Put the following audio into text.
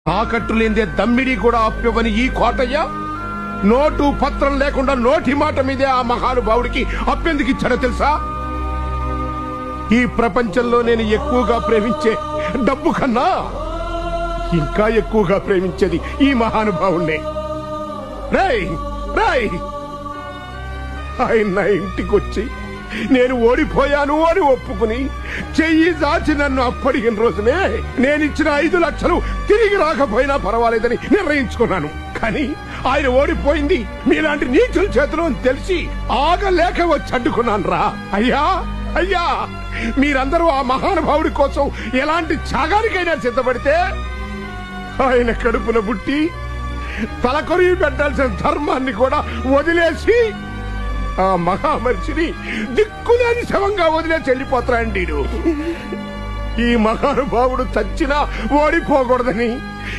తాకట్టు లేదే దమ్మిడి కూడా అప్పివ్వని ఈ కోటయ్య నోటు పత్రం లేకుండా నోటి మాట మీదే ఆ మహానుభావుడికి అప్పెందుకు ఇచ్చాడో తెలుసా? ఈ ప్రపంచంలో నేను ఎక్కువగా ప్రేమించే డబ్బు కన్నా ఇంకా ఎక్కువగా ప్రేమించేది ఈ మహానుభావుణ్ణే. రేయ్ రేయ్, ఆయన నా ఇంటికొచ్చి నేను ఓడిపోయాను అని ఒప్పుకుని చెయ్యి దాచి నన్ను అప్పడిగిన రోజునే నేనిచ్చిన 5 లక్షలు తిరిగి రాకపోయినా పర్వాలేదని నిర్ణయించుకున్నాను. కానీ ఆయన ఓడిపోయింది మీలాంటి నీచుల చేతిలో అని తెలిసి ఆగలేక వచ్చి అడ్డుకున్నాను రా. అయ్యా అయ్యా, మీరందరూ ఆ మహానుభావుడి కోసం ఎలాంటి త్యాగానికైనా సిద్ధపడితే ఆయన కడుపున పుట్టి తలకొరిగి పెట్టాల్సిన ధర్మాన్ని కూడా వదిలేసి ఆ మహామనిషిని దిక్కులేని శవంగా వదిలేసి వెళ్ళిపోతాడండి. ఈ మహానుభావుడు చచ్చినా ఓడిపోకూడదని